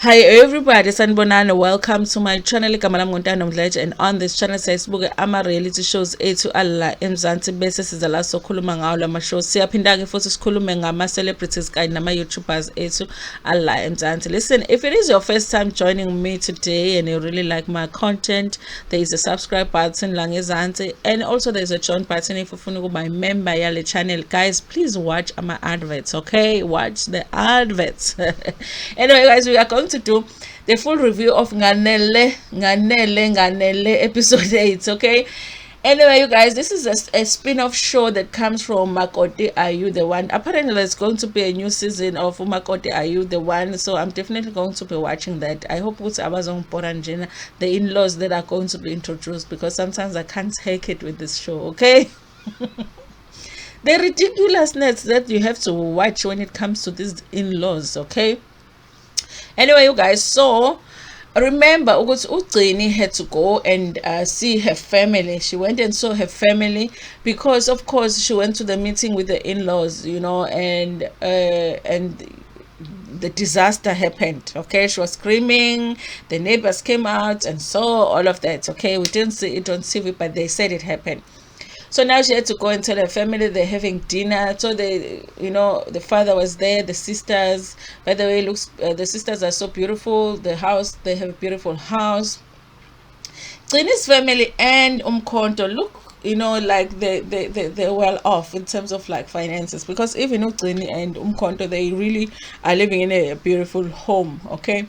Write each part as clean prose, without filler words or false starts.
Hi everybody, sanibonani. Welcome to my channel. Igama lami Ntando Mdletshe, and on this channel siyazibuka ama reality shows ethu alla eMzansi bese siza la sokhuluma ngawo lama shows. Siyaphinda ke futhi sikhulume ngama celebrities kanye nama YouTubers ethu alla eMzansi. Listen, if it is your first time joining me today and you really like my content, there is a subscribe button la ngezansi, and also there's a join button if ufuna ukuba member yale channel. Guys, please watch my adverts, okay? Watch the adverts. Anyway, guys, we are going to do the full review of Nganele episode 8, okay? Anyway, you guys, this is a spin-off show that comes from Makoti Are You The One. Apparently, there's going to be a new season of Makoti Are You The One, so I'm definitely going to be watching that. I hope it's Amazon Poranjina, the in-laws that are going to be introduced, because sometimes I can't take it with this show, okay? The ridiculousness that you have to watch when it comes to these in-laws, okay? Anyway, you guys, so remember Ugcini had to go and see her family. She went and saw her family because of course she went to the meeting with the in-laws, and the disaster happened. Okay, she was screaming, the neighbors came out and saw all of that. Okay, we didn't see it on TV, but they said it happened. So now she had to go and tell her family they're having dinner. So the father was there, the sisters. By the way, the sisters are so beautiful. The house, they have a beautiful house. Gcini's family and Umkhonto look, like they're well off in terms of like finances, because even Gcini and Umkhonto, they really are living in a beautiful home. Okay,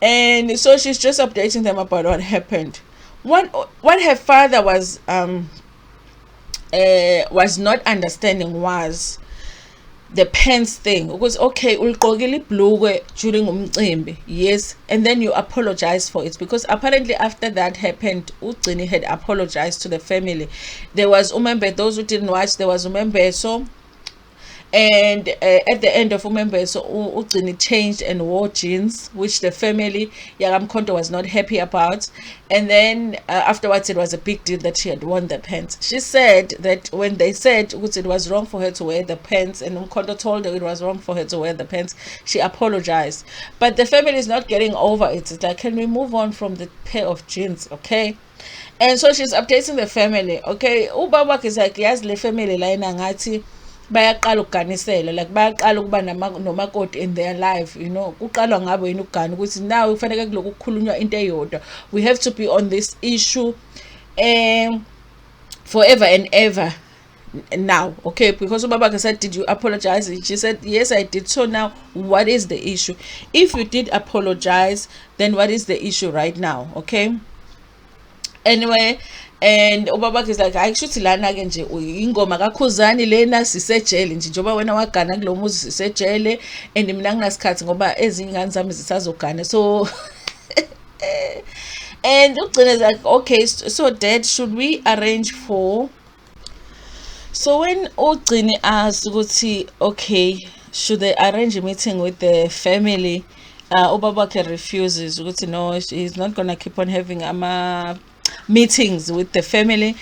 and so she's just updating them about what happened. What her father was not understanding was the pants thing. Because okay, uligqokile ibhulukwe during umcimbi, yes, and then you apologize for it, because apparently after that happened, Ugcini had apologized to the family. There was those who didn't watch, there was so. And at the end of so Ugcini changed and wore jeans, which the family Yagamkonto was not happy about. And then afterwards, it was a big deal that she had worn the pants. She said that when they said it was wrong for her to wear the pants, and Umkhonto told her it was wrong for her to wear the pants, she apologized. But the family is not getting over it. It's like, can we move on from the pair of jeans, okay? And so she's updating the family, okay? Ubaba is like, yes, the family line ngati bayaqala ukuganisela, like bayaqala ukuba nomakoti in their life, kuqalwa ngabo yini ukugana ukuthi now kufanele kuloku kukhulunywa into eyodwa. We have to be on this issue forever and ever now, okay? Because ubaba said, did you apologize? She said, yes, I did. So now what is the issue? If you did apologize, then what is the issue right now, okay? Anyway, and ubaba is like, hayi kushuthi lana ke nje ingoma kaKhuzani lena sisejele nje, njoba wena wagana kulo muzi sisejele, and mina nginasikhathi ngoba ezinye ingane zami zisazogana. So and Ugcina is like, okay, so dad, should we arrange for? So when Ugcini asked ukuthi, okay, should they arrange a meeting with the family, ubaba refuses ukuthi no, he's not gonna keep on having meetings with the family.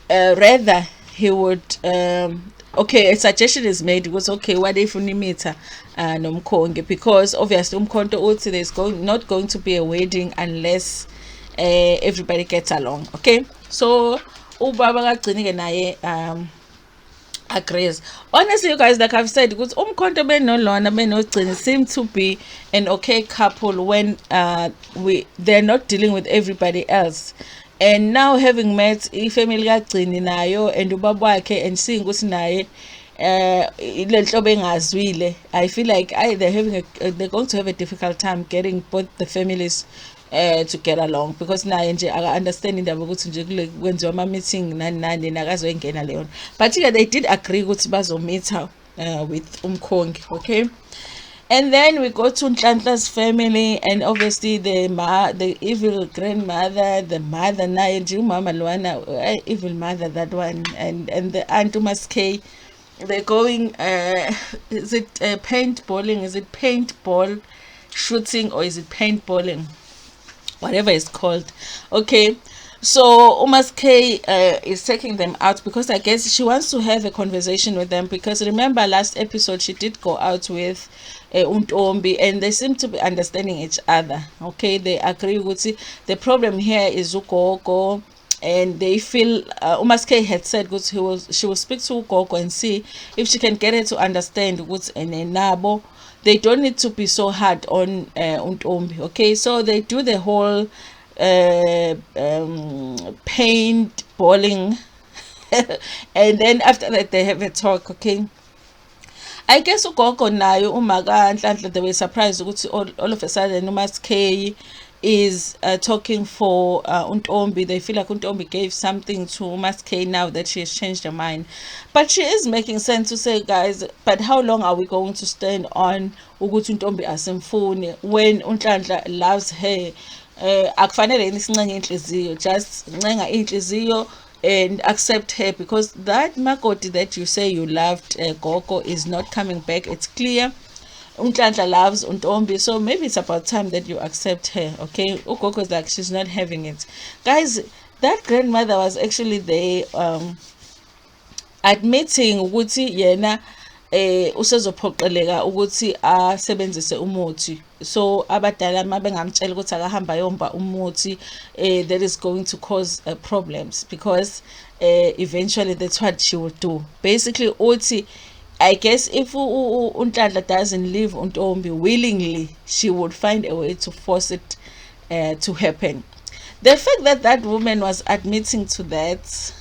Rather he would okay, a suggestion is made. It was, okay, what if unimita nomkhongi, because obviously Umkhonto uthi there's not going to be a wedding unless everybody gets along, okay? So ubaba kaGcini naye agrees. Honestly, you guys, like I've said, because Umkhonto benogcini seem to be an okay couple when they're not dealing with everybody else. And now having met family kaGcini nayo and ubaba wakhe, and seeing ukuthi naye lenhlobo engazwile, I feel like they're going to have a difficult time getting both the families to get along, because naye nje aka understand indaba ukuthi nje kule kwenziwa ama meeting nani nakazoyingena leyo. But yeah, they did agree ukuthi bazomeet with umkhongi, okay? And then we go to Ntlanhla's family, and obviously the evil grandmother, the mother naye nje umama Luana, evil mother, that one, and the aunt Umaskay. They're going is it paintballing, is it paintball shooting, or is it paintballing, whatever it's called, okay? So Umas K is taking them out because I guess she wants to have a conversation with them, because remember last episode she did go out with Untombi, and they seem to be understanding each other. Okay, they agree with it. The problem here is Ugogo, and they feel Umas K had said she will speak to Ugogo and see if she can get her to understand what's in Nabo. They don't need to be so hard on Untombi. Okay, so they do the whole paint bowling and then after that they have a talk. Okay, I guess ugogo nayo umaka Nhlanhla, they were surprised ukuthi all of a sudden uMas K is talking for Untombi. They feel like Untombi gave something to uMas K now that she has changed her mind. But she is making sense to say, guys, but how long are we going to stand on ukuthi Untombi asimfuni when Nhlanhla loves her? Akufanele yini sincenga inhliziyo, just ncenga inhliziyo and accept her, because that makoti that you say you loved Gogo is not coming back. It's clear Nhlanhla loves Untombi, so maybe it's about time that you accept her. Okay, Gogo is like, she's not having it. Guys, that grandmother was actually there admitting ukuthi yena usezophoqeleka ukuthi asebenzise umuthi. So abadala mabengamtshela ukuthi akahamba yomba umuthi, that is going to cause problems, because eventually that's what she will do. Basically uthi, I guess if Nhlanhla doesn't leave Untombi willingly, she would find a way to force it to happen. The fact that that woman was admitting to that,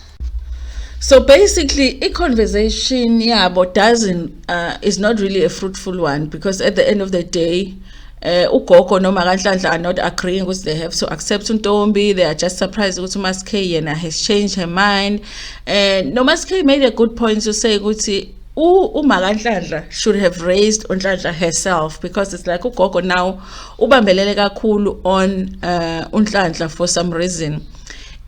so basically a conversation yabo doesn't is not really a fruitful one, because at the end of the day ugogo noma kaNhlanhla are not agreeing ukuthi they have to accept Untombi. They are just surprised ukuthi uMas K yena has changed her mind. And Mas K made a good point to say ukuthi uma kaNhlanhla should have raised Nhlanhla herself, because it's like ugogo now ubambelele kakhulu on Nhlanhla for some reason.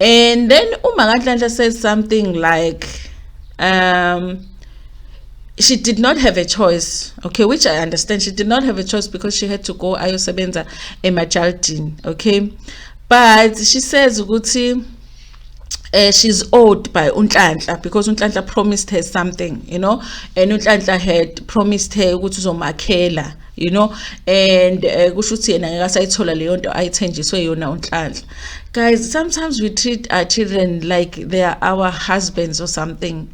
And then Uma kaNhlanhla says something like she did not have a choice, okay, which I understand. She did not have a choice because she had to go ayosebenza emajaldini, okay. But she says ukuthi she's owed by Nhlanhla, because Nhlanhla promised her something, and Nhlanhla had promised her ukuthi uzomakhela, and kusho ukuthi yena ngeke asayithola leyo nto ayithenjiswe yona Nhlanhla. Guys, sometimes we treat our children like they are our husbands or something.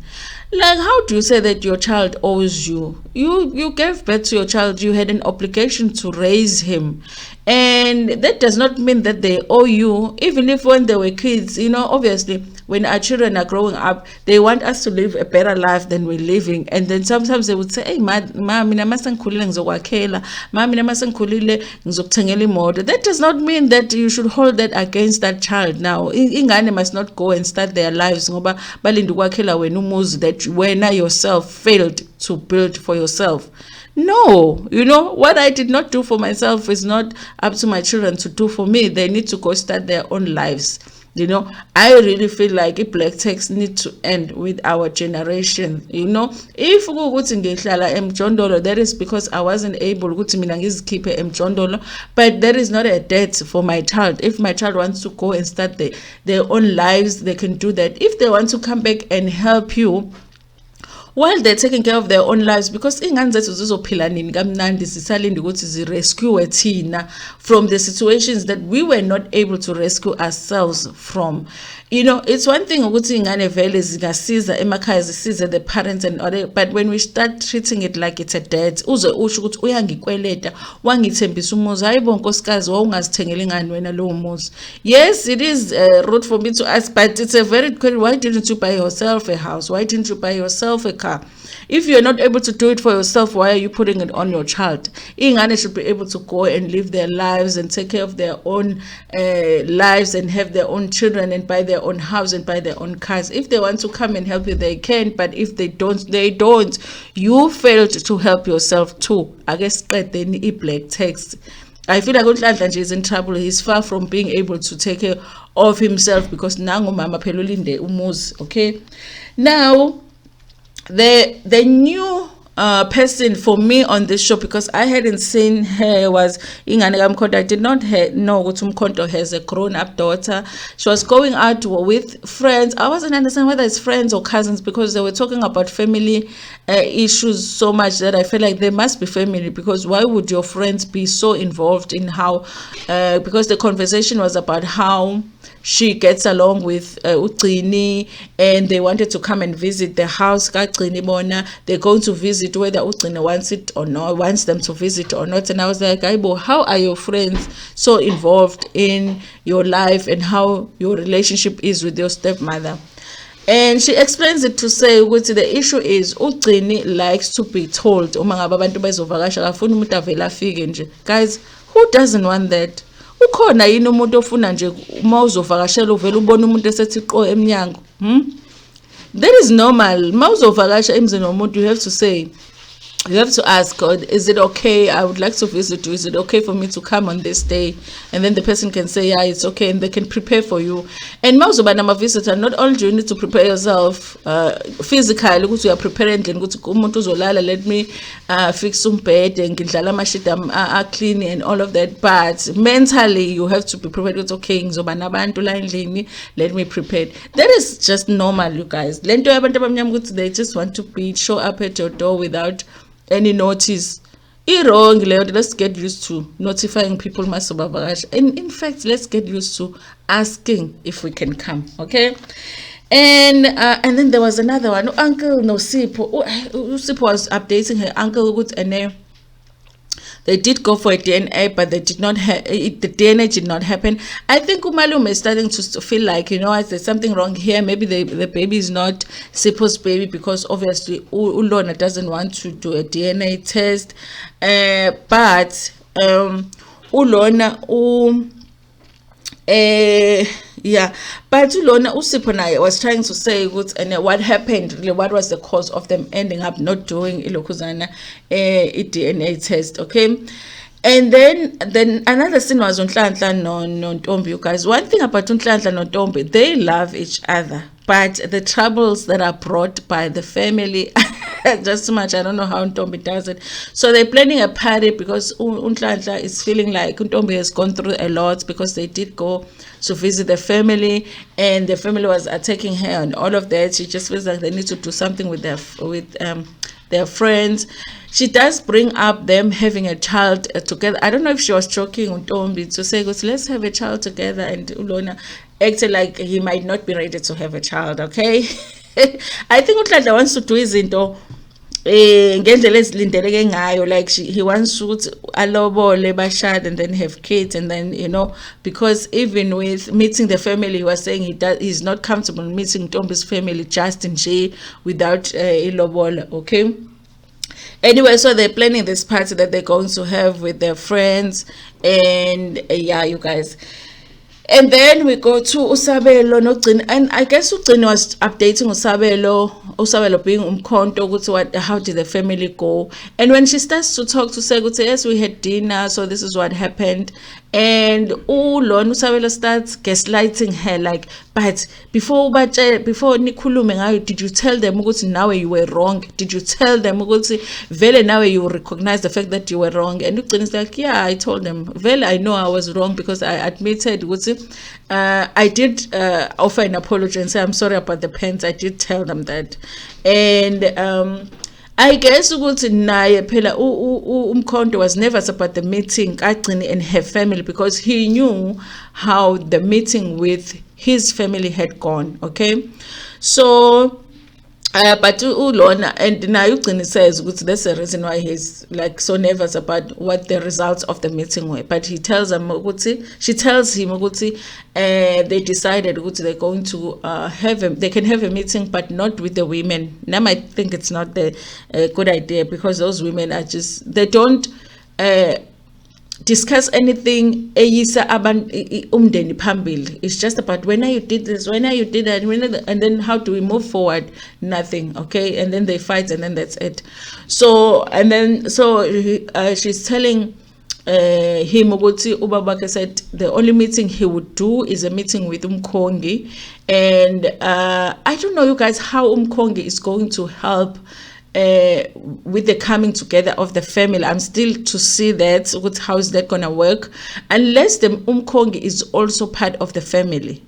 Like, how do you say that your child owes you? You gave birth to your child, you had an obligation to raise him, and that does not mean that they owe you. Even if when they were kids, obviously when our children are growing up, they want us to live a better life than we're living, and then sometimes they would say, hey ma mina masengikhulile ngizokwakhela, ma mina masengikhulile ngizokuthengela imoto. That does not mean that you should hold that against that child. Now ingane must not go and start their lives ngoba balinde ukwakhela wena umuzi that wena yourself failed to build for yourself. No, what I did not do for myself is not up to my children to do for me. They need to go start their own lives. I really feel like black tax need to end with our generation. If ukuthi ngihlala eMjondolo, that is because I wasn't able ukuthi mina ngizikhiphe eMjondolo, but that is not a debt for my child. If my child wants to go and start their own lives, they can do that. If they want to come back and help you while they're taking care of their own lives, because ingane zethu zizophila nini kamnandi sisalinde ukuthi zirescue thina from the situations that we were not able to rescue ourselves from. It's one thing ukuthi ingane vele zingasiza emakhaya zisize the parents and all that, but when we start treating it like it's a debt, uze usho ukuthi uyangikweleta wangithembisa umuzi, hayibo nkosikazi wawungazithengela ingane wena lowo muzi. Yes, it is rude for me to ask, but it's a very good, why didn't you buy yourself a house? Why didn't you buy yourself a car? If you're not able to do it for yourself, why are you putting it on your child? Ingane should be able to go and live their lives and take care of their own lives and have their own children and buy their own house and buy their own cars. If they want to come and help you, they can, but if they don't, they don't. You failed to help yourself too. I guess then a black text. I feel like Nhlanhla is in trouble. He's far from being able to take care of himself because nangu mama pelolinde umuzi. Okay, now the new person for me on this show, because I hadn't seen her, was Nganele Mkhonto. I did not know ukuthi Mkhonto has a grown-up daughter. She was going out with friends. I wasn't understanding whether it's friends or cousins, because they were talking about family issues so much that I feel like they must be family, because why would your friends be so involved in how, because the conversation was about how she gets along with Ugcini, and they wanted to come and visit the house kaGcini bona. They're going to visit whether Ugcini wants them to visit or not. And I was like, Aibo, how are your friends so involved in your life and how your relationship is with your stepmother? And she explains it to say ukuthi the issue is Ugcini likes to be told uma ngabe abantu bezovakasha akafuni umuntu avela afike nje. Guys, who doesn't want that? Ukhona yini umuntu ofuna nje uma uzovakashela uvela ubona umuntu esethi qo emnyango? That is normal. Uma uzovakasha emzini womuntu, you have to say, you have to ask God, is it okay? I would like to visit you. Is it okay for me to come on this day? And then the person can say, yeah, it's okay, and they can prepare for you. And most of them visitor, not only do you need to prepare yourself physically, because you are preparing, let me fix some bed and clean and all of that. But mentally, you have to be prepared. It's okay, let me prepare. That is just normal, you guys. They just want to show up at your door without any notice. Wrong, let's get used to notifying people. And in fact, let's get used to asking if we can come. Okay. And then there was another one. Uncle Nosipo was updating her uncle with a name. They did go for a DNA, but they did not the DNA did not happen. I think Umalume is starting to feel like, there's something wrong here. Maybe the baby is not Sipo's baby, because obviously Ulona doesn't want to do a DNA test. But Ulona but Ulona Usipona was trying to say what happened, what was the cause of them ending up not doing ilokuzana a DNA test, okay? And then another scene was Ntando no Ntombi. You guys, one thing about Ntando no Ntombi, they love each other, but the troubles that are brought by the family just too much. I don't know how Ntombi does it. So they're planning a party because Ntando is feeling like Ntombi has gone through a lot, because they did go to visit the family and the family was attacking her and all of that. She just feels like they need to do something with their friends. She does bring up them having a child together. I don't know if she was joking on Ntombi to say, let's have a child together, and Ulona acted like he might not be ready to have a child, okay? I think Ntando wants to do his into like he wants to alobole bashad and then have kids, and then because even with meeting the family, he was saying he's not comfortable meeting Ntombi's family just in J without ilobola, okay? Anyway, so they're planning this party that they're going to have with their friends, and yeah, you guys. And then we go to Usabelo noGcini, and I guess Ugcini was updating Usabelo being Mkhonto, how did the family go? And when she starts to talk to say, yes, we had dinner, so this is what happened. And Usabelo starts gaslighting her, like, but before Nikulume ngayo, did you tell them now you were wrong? Did you tell them vele now you recognize the fact that you were wrong? And Ugcini is like, yeah, I told them, vele I know I was wrong, because I admitted I did offer an apology and say I'm sorry about the pants. I did tell them that. And I guess naye phela Mkhonto was nervous about the meeting kaGcini and her family, because he knew how the meeting with his family had gone, okay? So but Ulona, and now Ugcini says that's the reason why he's like so nervous about what the results of the meeting were. But he tells him, she tells him they decided they're going to they can have a meeting, but not with the women. Now I think it's not the good idea, because those women are they don't discuss anything. It's just about when you did this, when you did that, and then how do we move forward? Nothing, okay? And then they fight, and then that's it. So she's telling him Ubabake said the only meeting he would do is a meeting with Umkhongi, and I don't know, you guys, how Umkhongi is going to help with the coming together of the family. I'm still to see that how is that gonna work, unless the umkhongi is also part of the family.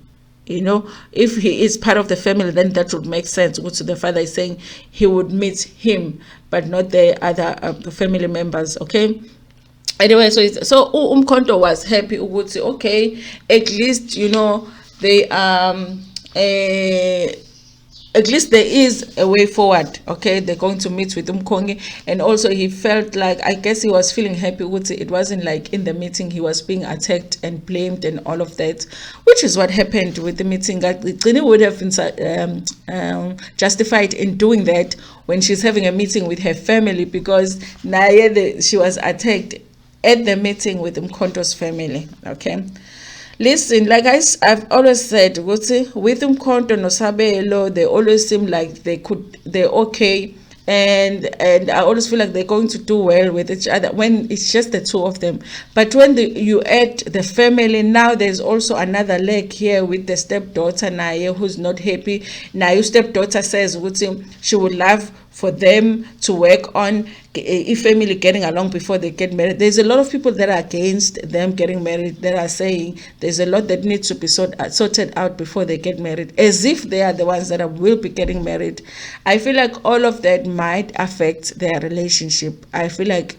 You know, if he is part of the family, then that would make sense. So the father is saying he would meet him, but not the other family members. Okay. Anyway, so umkhonto was happy. Would say, okay, at least they at least there is a way forward. Okay, they're going to meet with Umkongi. And also he felt like, I guess he was feeling happy with it. It wasn't like in the meeting he was being attacked and blamed and all of that, which is what happened with the meeting. Gcine would have been justified in doing that when she's having a meeting with her family, because she was attacked at the meeting with Umkhonto's family. Okay. Listen, like I've always said, with Umkhonto no Sabelo, they always seem like they're okay, and I always feel like they're going to do well with each other when it's just the two of them. But when you add the family, now there's also another leg here with the stepdaughter Naya, who's not happy. Now your stepdaughter says she would love for them to work on a family getting along before they get married. There's a lot of people that are against them getting married, that are saying there's a lot that needs to be sorted out before they get married, as if they are the ones that will be getting married. I feel like all of that might affect their relationship. I feel like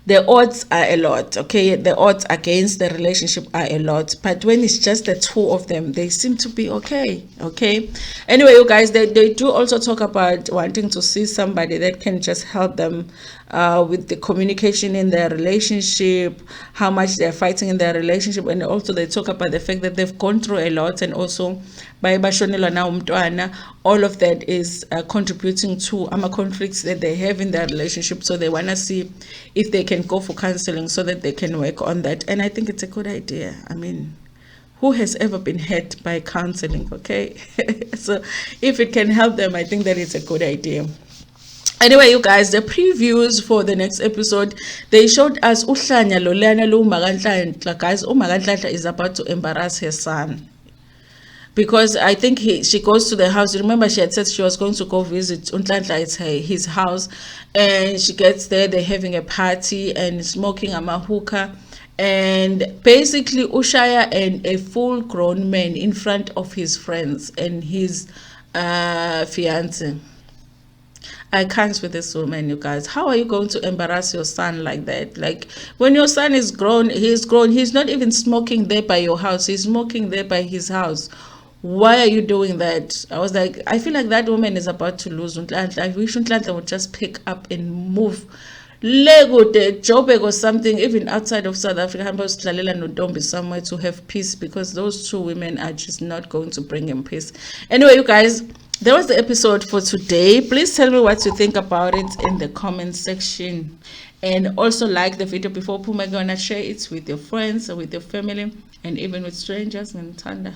the odds are a lot. Okay, the odds against the relationship are a lot, but when it's just the two of them, they seem to be okay. Okay, anyway, you guys, they do also talk about wanting to see somebody that can just help them with the communication in their relationship, how much they're fighting in their relationship. And also they talk about the fact that they've gone through a lot, and also all of that is contributing to conflicts that they have in their relationship. So they want to see if they can go for counseling so that they can work on that. And I think it's a good idea. I mean, who has ever been hurt by counseling? Okay. So if it can help them, I think that it's a good idea. Anyway, you guys, the previews for the next episode, they showed us Uhlanya Lolana Lu Maganhlanhla. Guys, Maganhlanhla is about to embarrass her son, because I think she goes to the house. Remember, she had said she was going to go visit Unhlanhla, it's his house, and she gets there, they're having a party and smoking a mahuka, and basically Ushaya and a full-grown man in front of his friends and his fiance. I can't with this woman, you guys. How are you going to embarrass your son like that? Like, when your son is grown, he's grown. He's not even smoking there by your house. He's smoking there by his house. Why are you doing that? I was like, I feel like that woman is about to lose. I wish Ntando would just pick up and move. Lego de Joburg or something, even outside of South Africa, don't be somewhere to have peace, because those two women are just not going to bring him peace. Anyway, you guys, that was the episode for today. Please tell me what you think about it in the comment section, and also like the video before Puma, gonna share it with your friends or with your family and even with strangers. And Ntando.